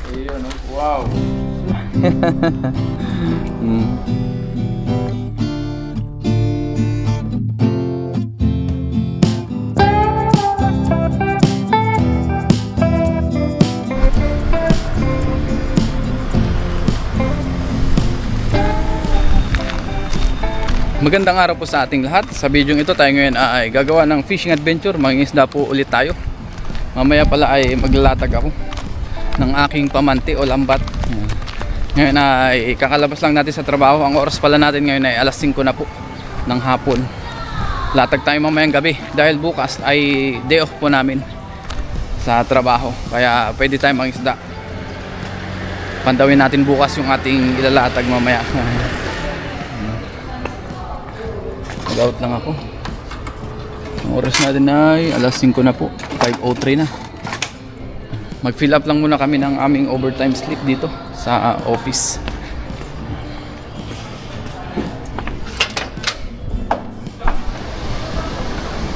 Ayun, wow. Magandang araw po sa ating lahat. Sa video ito tayo ngayon ay gagawa ng fishing adventure. Mangingisda po ulit tayo. Mamaya pala ay maglalatag ako ng aking pamante o lambat. Ngayon ay kakalabas lang natin sa trabaho. Ang oras pala natin ngayon ay alas 5 na po ng hapon. Latag tayo mamayang gabi dahil bukas ay day off po namin sa trabaho. Kaya pwede tayo mangingisda. Pandawin natin bukas yung ating ilalatag mamaya. Mag-out lang ako. Ang oras natin ay alas 5 na po, 5:03 na. Mag-fill up lang muna kami ng aming overtime sleep dito sa office.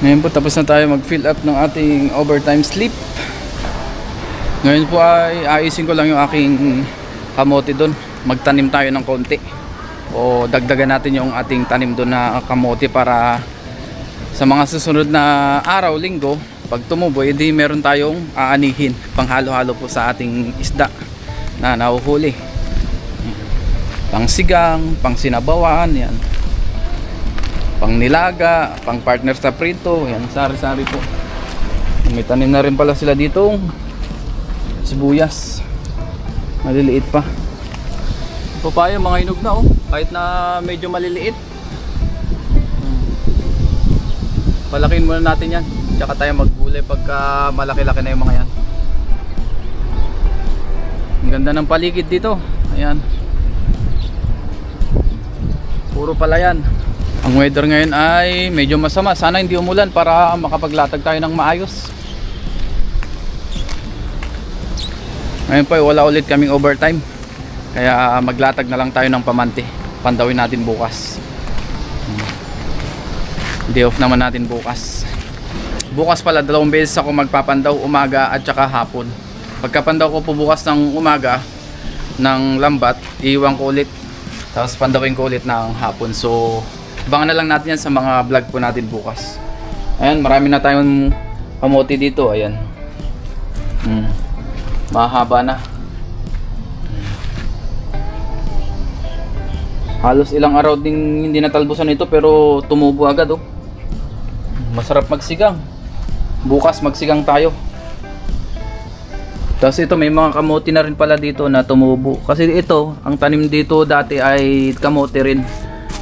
Ngayon po tapos na tayo mag-fill up ng ating overtime sleep. Ngayon po ay ayusin ko lang yung aking kamote doon. Magtanim tayo ng konti o dagdagan natin yung ating tanim doon na kamote para sa mga susunod na araw, linggo, pag tumubo, edi meron tayong aanihin pang halo-halo po sa ating isda na nahuhuli. Pang sigang, pang sinabawan, yan. Pang nilaga, pang partner sa prito, yan, sari-sari po. May tanim na rin pala sila ditong sibuyas. Maliliit pa. Papaya, mga hinog na oh. Kahit na medyo maliliit. Palakin muna natin yan. Tsaka tayo maggulay pagka malaki-laki na yung mga yan. Ang ganda ng paligid dito. Ayan. Puro palayan. Ang weather ngayon ay medyo masama. Sana hindi umulan para makapaglatag tayo ng maayos. Ngayon po wala ulit kaming overtime. Kaya maglatag na lang tayo ng pamante. Pandawin natin bukas. Day off naman natin bukas. Bukas pala 2 beses ako magpapandaw, umaga at saka hapon. Pagkapandaw ko po bukas ng umaga ng lambat, iiwan ko ulit. Tapos pandawin ko ulit ng hapon. So abangan na lang natin yan sa mga vlog po natin bukas. Ayan, marami na tayong kamote dito. Ayan. Mahaba na. Halos ilang araw ding hindi natalbusan ito pero tumubo agad oh. Masarap magsigang. Bukas magsigang tayo. Tapos ito may mga kamote na rin pala dito na tumubo. Kasi ito, ang tanim dito dati ay kamote rin.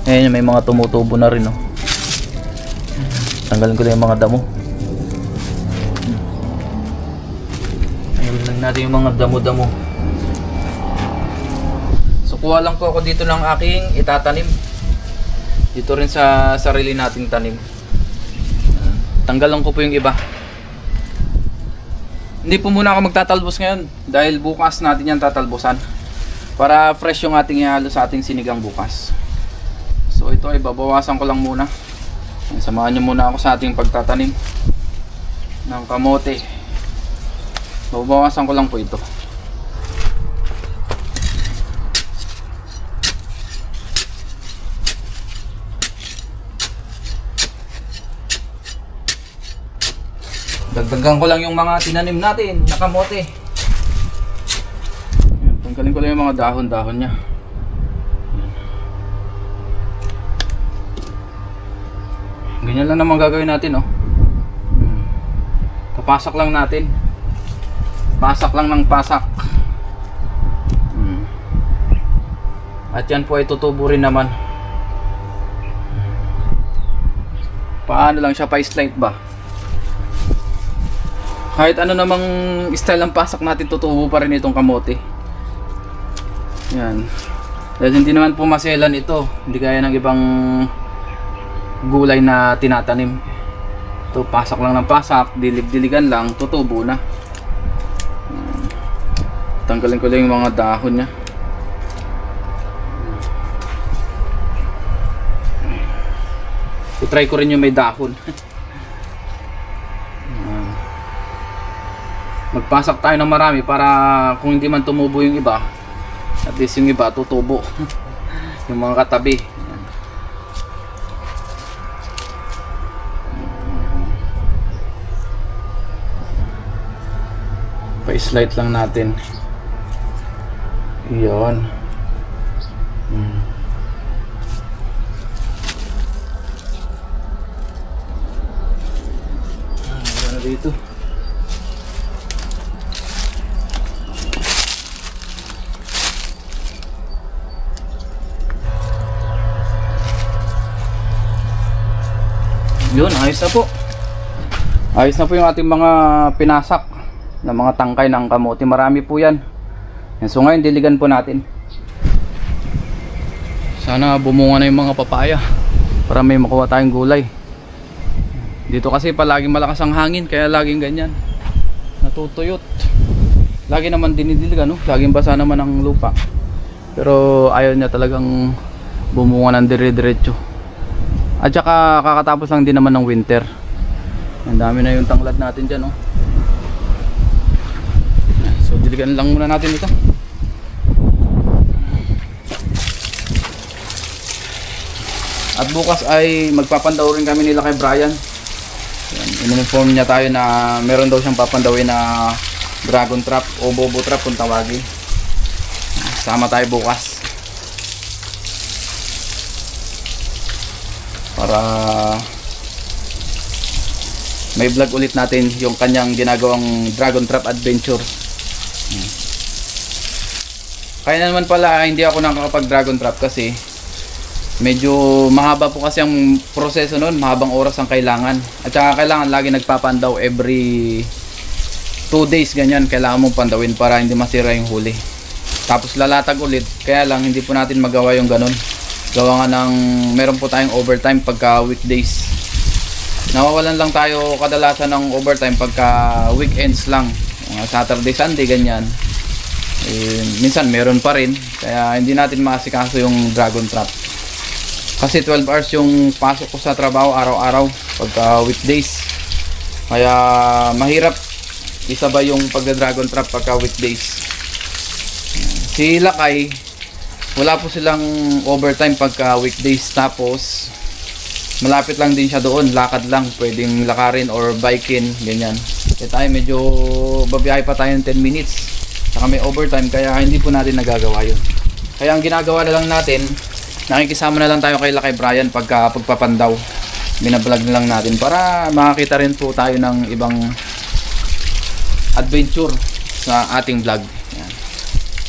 Ayan may mga tumutubo na rin oh. Tanggalin ko na yung mga damo. Tanggalin lang natin yung mga damo-damo. Kuha lang po ako dito ng aking itatanim. Dito rin sa sarili nating tanim. Tanggalan ko po yung iba. Hindi po muna ako magtatalbos ngayon dahil bukas natin yan tatalbosan para fresh yung ating ihalo sa ating sinigang bukas. So ito ay babawasan ko lang muna. Samahan nyo muna ako sa ating pagtatanim ng kamote. Babawasan ko lang po ito. Dagdagan ko lang yung mga tinanim natin na kamote. Tanggalin ko lang yung mga dahon-dahon nya. Ganyan lang naman gagawin natin oh. Papasak lang natin. Pasak lang ng pasak. At yan po ay tutubo rin naman. Paano lang siya, pa-slide ba? Kahit ano namang style ng pasak natin, tutubo pa rin itong kamote. Yan. Dahil hindi naman po maselan ito. Hindi gaya ng ibang gulay na tinatanim. Ito, pasak lang ng pasak, dilig-diligan lang, tutubo na. Tanggalin ko lang yung mga dahon niya. I-try ko rin yung may dahon. Magpasak tayo ng marami para kung hindi man tumubo yung iba, at least yung iba tutubo. Yung mga katabi. Pa-slide lang natin. Iyon. Ano dito? Yun, ayos na po. Ayos na po yung ating mga pinasak na mga tangkay ng kamote. Marami po yan. So ngayon, diligan po natin. Sana bumunga na yung mga papaya para may makuha tayong gulay. Dito kasi palaging malakas ang hangin, kaya laging ganyan. Natutuyot. Lagi naman dinidiligan, no? Laging basa naman ang lupa. Pero ayaw niya talagang bumunga ng dire-diretso. At saka kakatapos lang din naman ng winter. Ang dami na yung tanglad natin dyan, oh. So diligan lang muna natin ito. At bukas ay magpapandaw rin kami nila kay Brian. In-inform niya tayo na meron daw siyang papandawin na dragon trap o bobo trap kung tawagin. Sama tayo bukas para may vlog ulit natin yung kanyang ginagawang dragon trap adventure. Kaya naman pala hindi ako nakakapag dragon trap kasi medyo mahaba po kasi ang proseso nun, mahabang oras ang kailangan. At saka kailangan lagi nagpapandaw every 2 days, ganyan kailangan mong pandawin para hindi masira yung huli. Tapos lalatag ulit, kaya lang hindi po natin magawa yung ganun. Gawa nga ng meron po tayong overtime pagka weekdays. Nawawalan lang tayo kadalasan ng overtime pagka weekends lang, Saturday, Sunday, ganyan. Minsan meron pa rin, kaya hindi natin maasikaso yung dragon trap. Kasi 12 hours yung pasok ko sa trabaho araw-araw pagka weekdays. Kaya mahirap isabay yung pagda-dragon trap pagka weekdays. Si Lakay, wala po silang overtime pagka weekdays, tapos malapit lang din siya doon, lakad lang, pwedeng lakarin or bikin, ganyan. Kaya tayo medyo babiyahe pa tayo ng 10 minutes. Saka may overtime, kaya hindi po natin nagagawa yun. Kaya ang ginagawa na lang natin, nakikisama na lang tayo kay Lakay Brian pagka pagpapandaw. Binablog na lang natin para makakita rin po tayo ng ibang adventure sa ating vlog. Yan.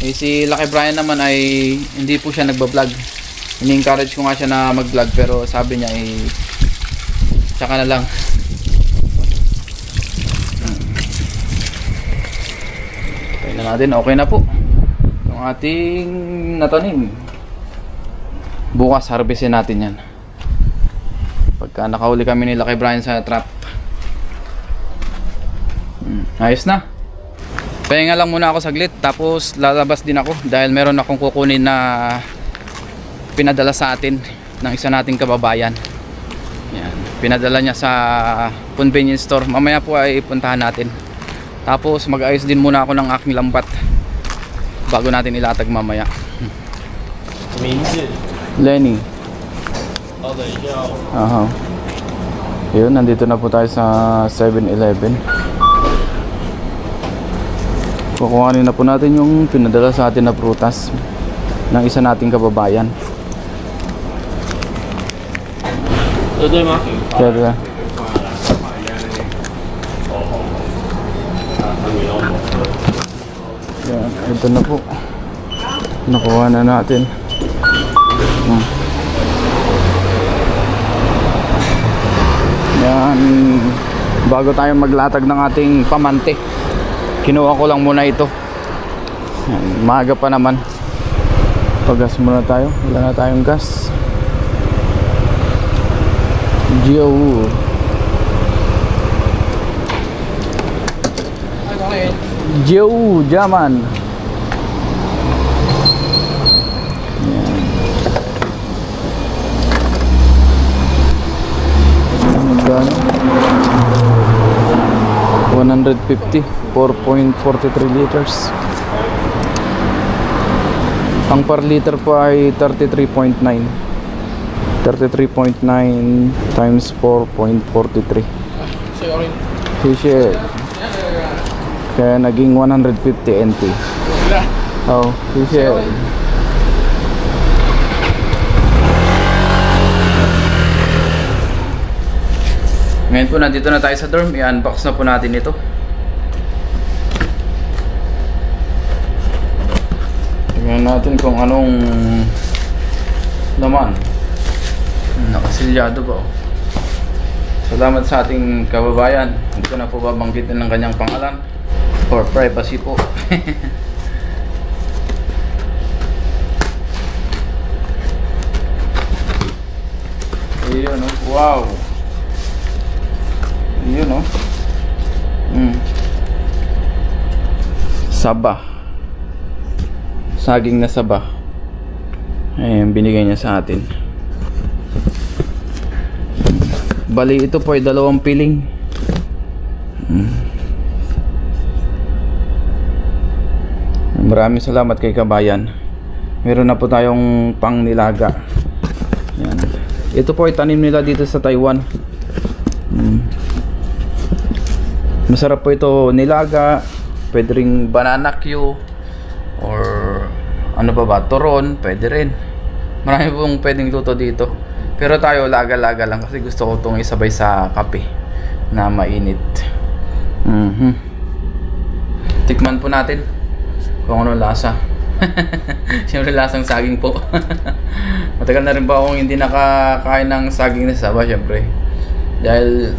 Eh, si Lakay Brian naman ay hindi po siya nagbablog. Ini-encourage ko nga siya na mag-vlog pero sabi niya ay tsaka na lang. Okay na natin, okay na po yung ating natanim. Bukas harvestin natin yan pagka nakahuli kami nila kay Brian sa trap. Ayos na. Pahinga lang muna ako saglit, tapos lalabas din ako dahil meron akong kukunin na pinadala sa atin ng isa nating kababayan. Yan. Pinadala niya sa convenience store. Mamaya po ay puntahan natin. Tapos mag-ayos din muna ako ng aking lambat bago natin ilatag mamaya. Lenny. Aha. Yun, nandito na po tayo sa 7-Eleven. Kukuhanin na po natin yung pinadala sa atin na prutas ng isa nating kababayan. Kaya yan, ito na po. Nakuha na natin. Yan, bago tayo maglatag ng ating pamante, kinuha ko lang muna ito. Yan, maaga pa naman. Pag-gas muna tayo, wala na tayong gas. Joe Jaman. 150, 4.43 liters. Ang per liter po ay 33.9. 33.9 times 4.43. Fisher. Kaya naging 150 NT. Oh, fisher. Ngayon po, nandito na tayo sa dorm. I-unbox na po natin ito. Tingnan natin kung anong laman. Nakasilyado ba? Salamat sa ating kababayan. Hindi ko na po babanggitin ng kanyang pangalan for privacy po. Ayun, oh. Wow. Yun, no? Saba. Saging na saba. Ayan, binigay niya sa atin. Bali, ito po ay 2 piling. Maraming salamat kay kabayan. Meron na po tayong pang nilaga. Ayan. Ito po ay tanim nila dito sa Taiwan. Masarap po ito nilaga, pwede ring banana Q or ano pa ba, turon, pwede rin. Marami pong pwedeng luto dito. Pero tayo laga-laga lang kasi gusto ko itong isabay sa kape na mainit. Tikman po natin kung ano lasa. Siyempre lasang saging po. Matagal na rin ba akong hindi nakakain ng saging na saba, siyempre. Dahil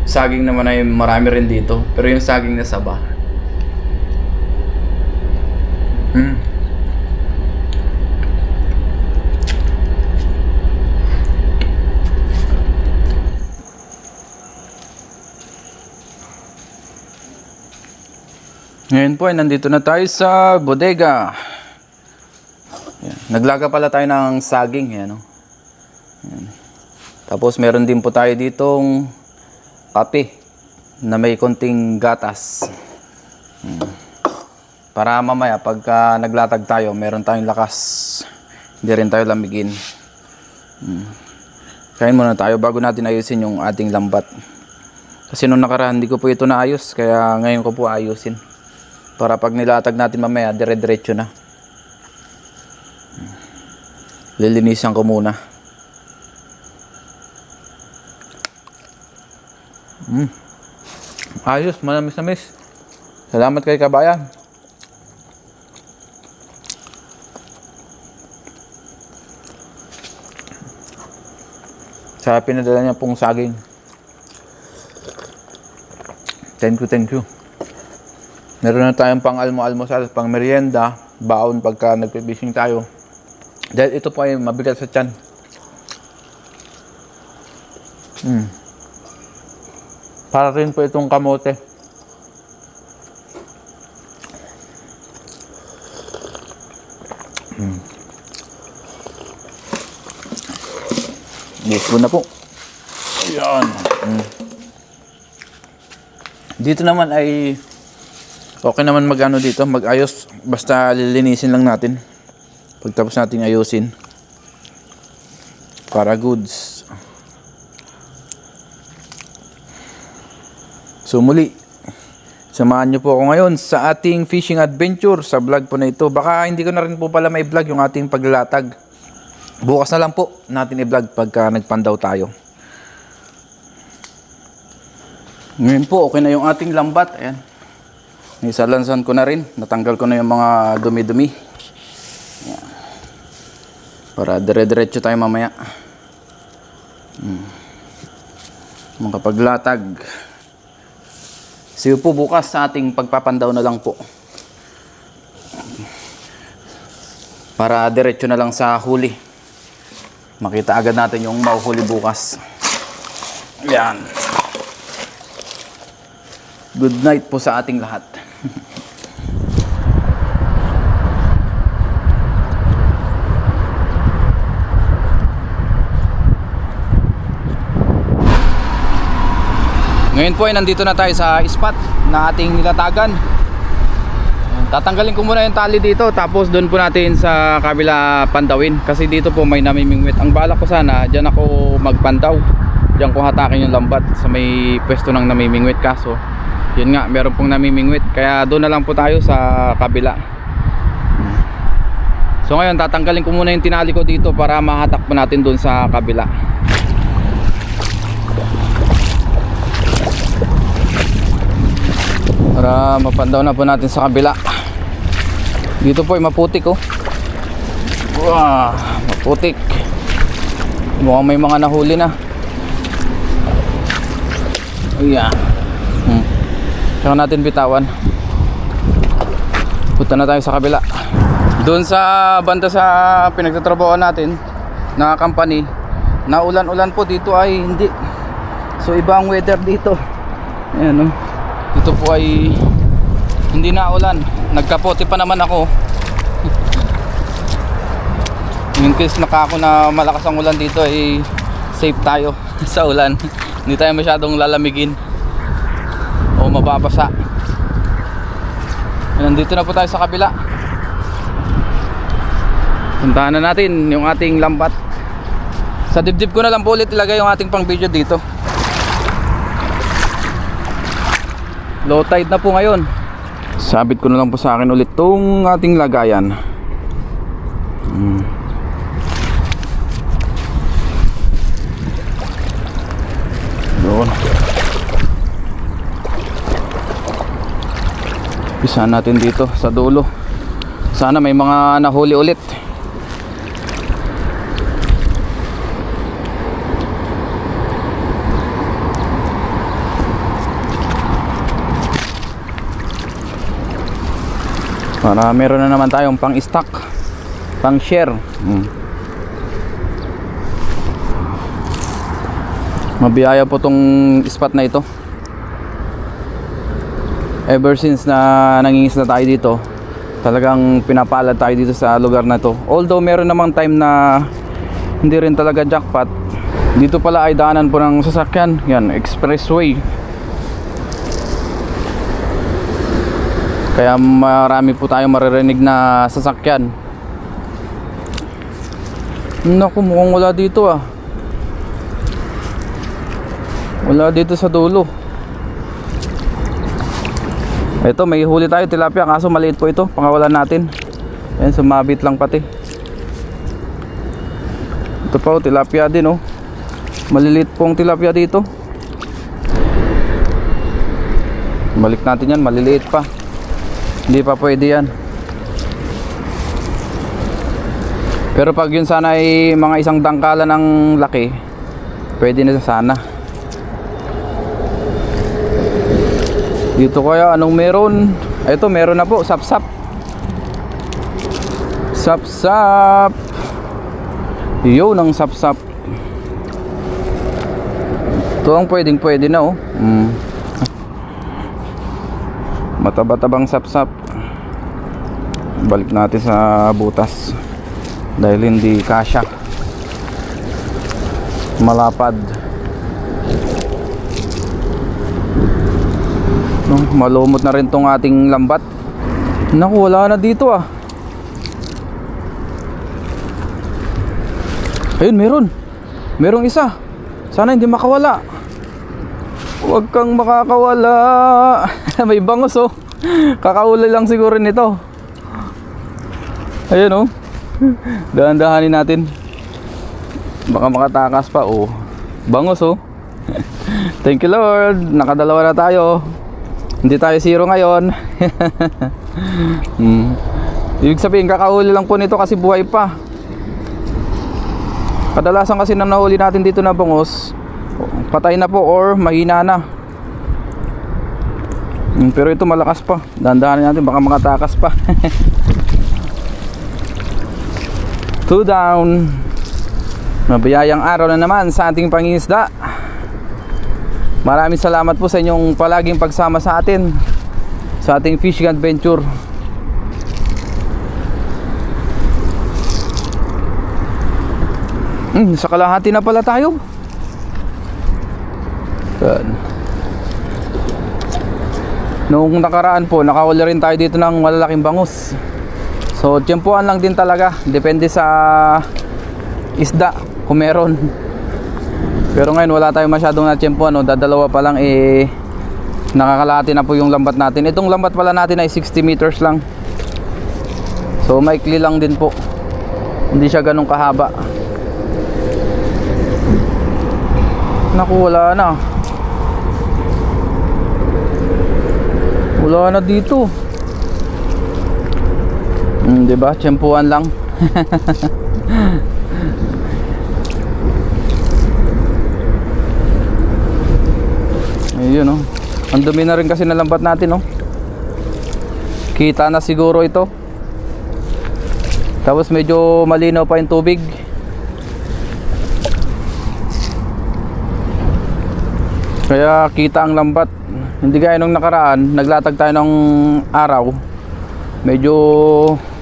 saging naman ay marami rin dito, pero yung saging na saba. Ngayon po ay nandito na tayo sa bodega. Yan. Naglaga pala tayo ng saging. Yan, oh. Yan. Tapos meron din po tayo ditong kape na may konting gatas. Para mamaya pagka naglatag tayo, meron tayong lakas. Hindi rin tayo lamigin. Kain muna tayo bago natin ayusin yung ating lambat. Kasi nung nakaraan hindi ko po ito naayos, kaya ngayon ko po ayusin. Para pag nilatag natin mamaya, dire-diretso na. Lilinisan ko muna. Ayos, manamis-namis. Salamat kay kabayan. Sa pinadala niya pong saging. Thank you. Meron na tayong pang almusal, pang merienda, baon pagka nagpipishing tayo. Dahil ito po ay mabigat sa tiyan. Para rin po itong kamote. Yes po na po. Ayan. Dito naman ay okay naman mag-ano dito, mag-ayos. Basta lilinisin lang natin. Pagtapos natin ayusin. Para goods. So muli, samahan nyo po ako ngayon sa ating fishing adventure sa vlog po na ito. Baka hindi ko na rin po pala may vlog yung ating paglalatag. Bukas na lang po natin i-vlog pagka nagpandaw tayo. Ngayon po, okay na yung ating lambat. Ayan. Nisalansan ko na rin. Natanggal ko na yung mga dumi-dumi. Ayan. Para dire-diretso tayo mamaya. Makapaglatag. See you po bukas sa ating pagpapandaw na lang po. Para diretso na lang sa huli. Makita agad natin yung mahuhuli bukas. Yan. Good night po sa ating lahat. Ngayon po ay nandito na tayo sa spot na ating nilatagan. Tatanggalin ko muna yung tali dito, tapos doon po natin sa kabila pandawin. Kasi dito po may namimingwit. Ang balak ko sana, dyan ako magpandaw. Dyan ko hatakin yung lambat sa may pwesto ng namimingwit. Kaso, yun nga, meron pong namimingwit. Kaya doon na lang po tayo sa kabila. So ngayon, tatanggalin ko muna yung tinali ko dito para mahatak po natin doon sa kabila. Para mapandaw na po natin sa kabila. Dito po ay maputik oh. Wow, maputik. Mukhang may mga nahuli na. Ayan. Saka natin bitawan. Punta na tayo sa kabila. Doon sa banda sa pinagtatrabahoan natin na company, na ulan-ulan po, dito ay hindi. So iba ang weather dito. Ayan oh. Dito po ay hindi na ulan. Nagkapote pa naman ako. In case nakako na malakas ang ulan dito ay safe tayo sa ulan. Hindi tayo masyadong lalamigin o mababasa. Nandito na po tayo sa kabila. Puntahan na natin yung ating lambat. Sa dibdib ko na lang po ulit ilagay yung ating pang video dito. Low tide na po ngayon. Sabit ko na lang po sa akin ulit tong ating lagayan. Doon. Pisahan natin dito sa dulo. Sana may mga nahuli ulit. Para meron na naman tayong pang stock, pang share. Mabiyaya po tong spot na ito. Ever since na nangingisda tayo dito, talagang pinapalad tayo dito sa lugar na to. Although meron namang time na hindi rin talaga jackpot. Dito pala ay daanan po ng sasakyan. Yan, expressway. Kaya marami po tayong maririnig na sasakyan. Naku, mukhang wala dito ah. Wala dito sa dulo. Ito, may huli tayo, tilapia. Kaso maliit po ito, pangawalan natin. Ayan, sumabit lang pati. Ito pa oh, tilapia din oh. Maliliit pong tilapia dito. Balik natin yan, maliliit pa. Hindi pa pwede yan. Pero pag yun sana ay mga isang dangkala ng laki, pwede na sana. Dito kaya anong meron? Ito meron na po, sapsap. Sapsap. Yun ang sapsap. Ito ang pwede na oh. Mataba-tabang sapsap. Balik natin sa butas dahil hindi kasya, malapad. Malumot na rin tong ating lambat. Naku, wala na dito ah. Ayun, merong isa. Sana hindi makawala. Huwag kang makakawala. May bangos oh. Kakaulay lang siguro nito. Ayun oh. Dahan-dahanin natin. Baka makatakas pa oh. Bangos oh. Thank you Lord. Nakadalawa na tayo. Hindi tayo zero ngayon. Ibig sabihin kakahuli lang po nito kasi buhay pa. Kadalasan kasi nang nahuli natin dito na bangos, patay na po or mahina na. Pero ito malakas pa. Dahan-dahanin natin, baka makatakas pa. 2 down. Mabiyayang araw na naman sa ating pangingisda. Maraming salamat po sa inyong palaging pagsama sa atin sa ating fishing adventure. Sa kalahati na pala tayo. Nung nakaraan po, nakahuli rin tayo dito ng malalaking bangus. So tiyempuan lang din talaga, depende sa isda kung meron. Pero ngayon wala tayong masyadong natiyempuan, no? Dadalawa pa lang nakakalahati na po yung lambat natin. Itong lambat pala natin ay 60 meters lang. So maikli lang din po, hindi siya ganun kahaba. Naku, wala na. Wala na dito. Diba? Tiyempuan lang. Ayun, oh. Ang dumi na rin kasi na lambat natin, oh. Kita na siguro ito. Tapos medyo malinaw pa yung tubig. Kaya kita ang lambat. Hindi gaya nung nakaraan, naglatag tayo ng araw. Medyo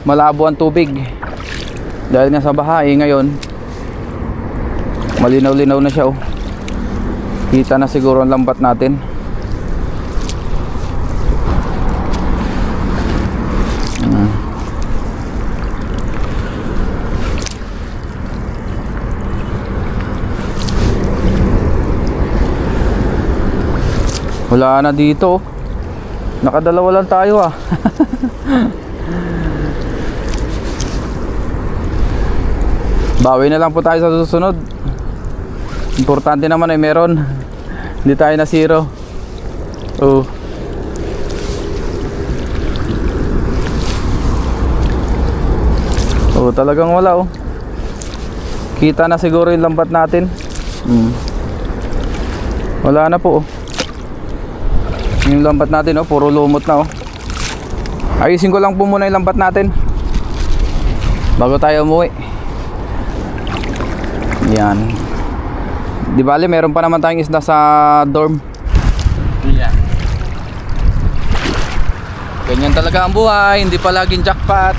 malabo ang tubig. Dahil nga sa bahay ngayon, malinaw-linaw na siya, oh. Kita na siguro ang lambat natin. Wala na dito. Nakadalawa lang tayo, ah. Bawi na lang po tayo sa susunod. Importante naman ay meron. Hindi tayo na zero. Oh. Oh, talagang wala, oh. Kita na siguro yung lambat natin. Wala na po, oh. Yung lambat natin, oh, puro lumot na, oh. Ayusin ko lang po muna yung lambat natin bago tayo umuwi. Yan. Di bale, meron pa naman tayong isda sa dorm. Yan. Ganyan talaga ang buhay, hindi palaging jackpot.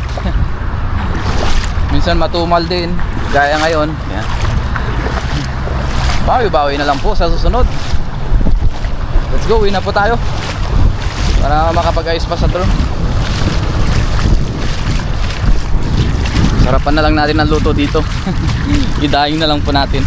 Minsan matumal din, gaya ngayon. Yan. Bawi-bawi na lang po sa susunod. Let's go, uwi na po tayo para makapag-ayos pa sa dorm. Sarapan na lang natin ang luto dito. Idaing na lang po natin.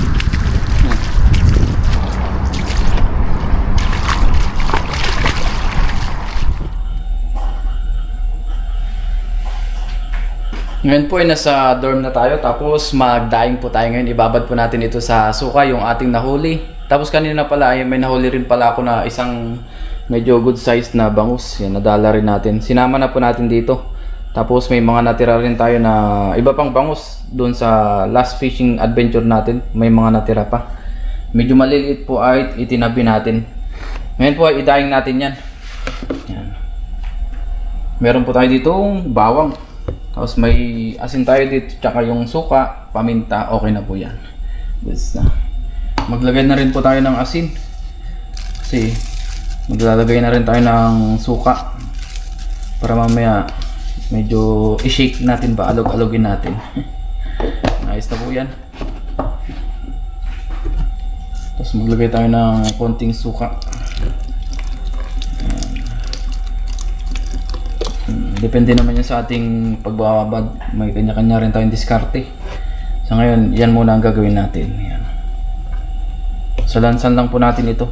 Ngayon po ay nasa dorm na tayo, tapos mag-daing po tayo ngayon. Ibabad po natin ito sa suka, yung ating nahuli. Tapos kanina pala ay may nahuli rin pala ako na isang medyo good size na bangus. Yan, nadala rin natin. Sinama na po natin dito. Tapos may mga natira rin tayo na iba pang bangus doon sa last fishing adventure natin. May mga natira pa. Medyo maliliit po ay itinabi natin. Ngayon po ay idaing natin yan. Yan. Meron po tayo dito bawang. Tapos may asin tayo dito, tsaka yung suka, paminta, okay na po yan. Yes na. Maglagay na rin po tayo ng asin. Kasi maglalagay na rin tayo ng suka. Para mamaya medyo i-shake natin ba, alog-alogin natin. Ayos na po yan. Tapos maglagay tayo ng konting suka. Depende naman yan sa ating pagbababad. May kanya-kanya rin tayong diskarte. So ngayon, yan muna ang gagawin natin. Yan. So lansan lang po natin ito.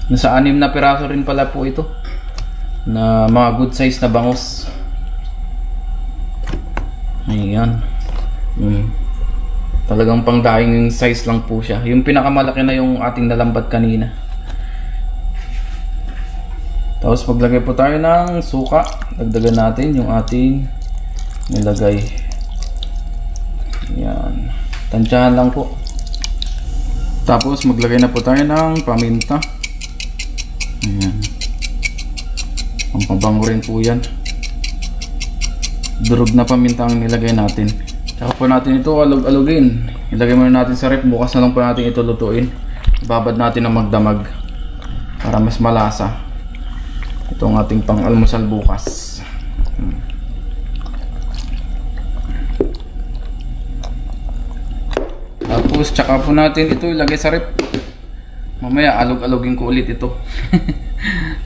Nasa 6 na piraso rin pala po ito. Na mga good size na bangus. Ayan. Talagang pang daing size lang po siya. Yung pinakamalaki na yung ating nalambat kanina. Tapos maglagay po tayo ng suka. Dagdagan natin yung ating nilagay. Yan. Tansyahan lang po. Tapos maglagay na po tayo ng paminta. Ayan. Ang pabango rin po yan. Durog na paminta ang nilagay natin. Tsaka po natin ito alog-alogin. Ilagay muna natin sa rep. Bukas na lang po natin ito lutuin. Ibabad natin ng magdamag para mas malasa. Ito ang ating pang-almusal bukas. Tapos tsaka po natin ito ilagay sa rep. Mamaya alog-alogin ko ulit ito.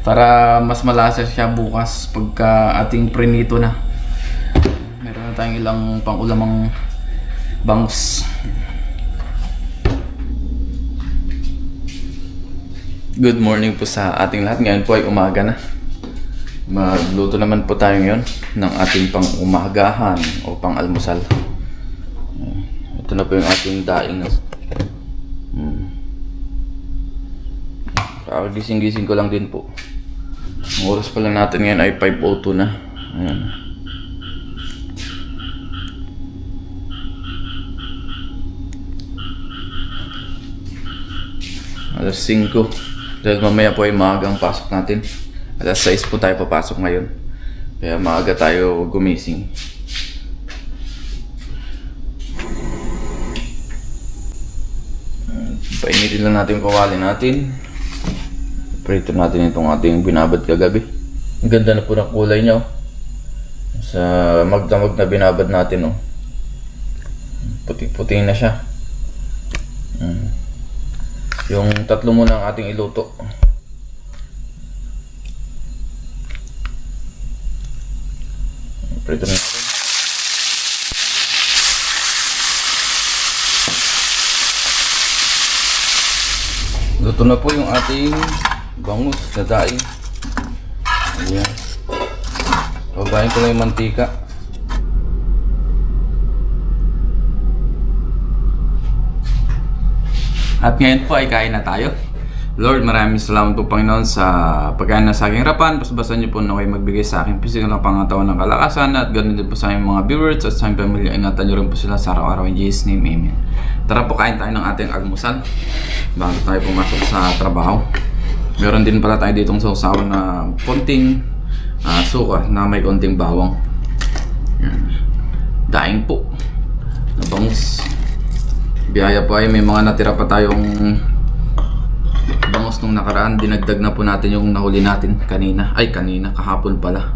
Para mas malasa siya bukas pagka ating prinito na. Meron na tayong ilang pang-ulamang bangus. Good morning po sa ating lahat. Ngayon po ay umaga na. Magluto naman po tayo ngayon ng ating pang-umagahan o pang-almusal. Ito na po yung ating daing. Gising-gising ko lang din po. Ang oras pa lang natin ngayon ay 5:02 na. Ayan. Alas 5. Dahil mamaya po ay maagang pasok natin. Alas 6 po tayo papasok ngayon. Kaya maaga tayo gumising. Painitin lang natin yung kawali natin. Prito natin itong ating binabad kagabi. Ang ganda na po ng kulay niya. Sa magdamag na binabad natin. Puti-puti na siya. Yung tatlo muna ang ating iluto. Prito na natin. Luto na po yung ating bangus na daing. Ayan. Pabahin ko lang yung mantika. At ngayon po ay kain na tayo. Lord, maraming salamat po Panginoon sa pagkain na sa aking harapan. Basabasan niyo po na kayo magbigay sa aking pisikal na pangatawan ng kalakasan. At ganoon din po sa aming mga viewers at sa aming pamilya. Ingatan niyo rin po sila sa araw-araw in Jesus' name. Amen. Tara po, kain tayo ng ating almusal bago tayo pumasok sa trabaho. Meron din pala tayo ditong sausawan na konting suka na may konting bawang. Yan. Daing po na bangus. Biyaya po ay may mga natira pa tayong bangus nung nakaraan. Dinagdag na po natin yung nahuli natin kanina. Ay, kanina, kahapon pala.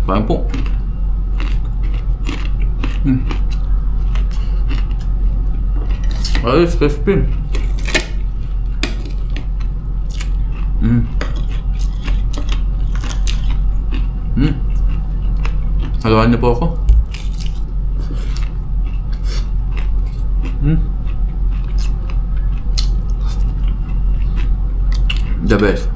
Kain po. Ayos, crispy. Haluan niyo po ako. The best.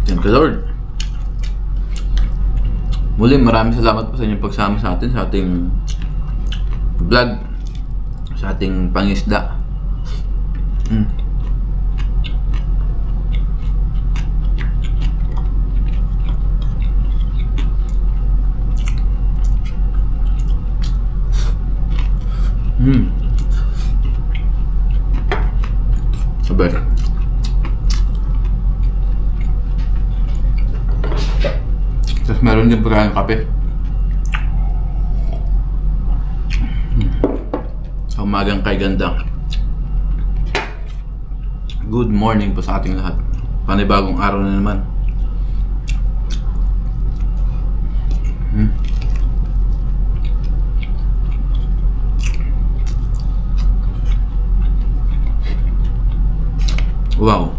Thank you, Lord. Muli, maraming salamat po sa inyong pagsama sa atin sa ating vlog, sa ating pangisda. Sabay. Tapos meron din pagkain ng kape. Sa umagang kay ganda. Good morning po sa ating lahat. Panibagong araw na naman. Wow.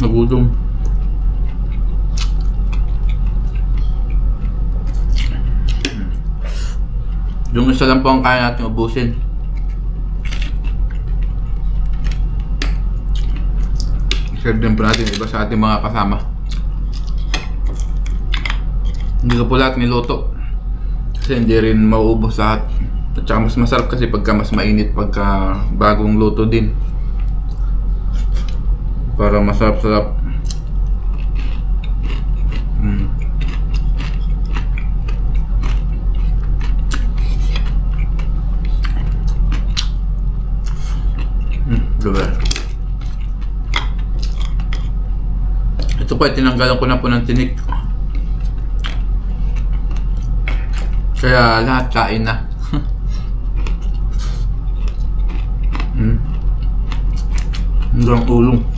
Nagutom. Yung isa lang po ang kaya natin ubusin. share din po natin iba sa ating mga kasama. Hindi ko po lahat niluto kasi hindi rin mauubos lahat. At saka mas masarap kasi pagka mas mainit, pagka bagong luto din, para masarap-sarap. po ay tinanggalan ko na po ng tinik. Kaya lahat kain na. Hanggang ulong.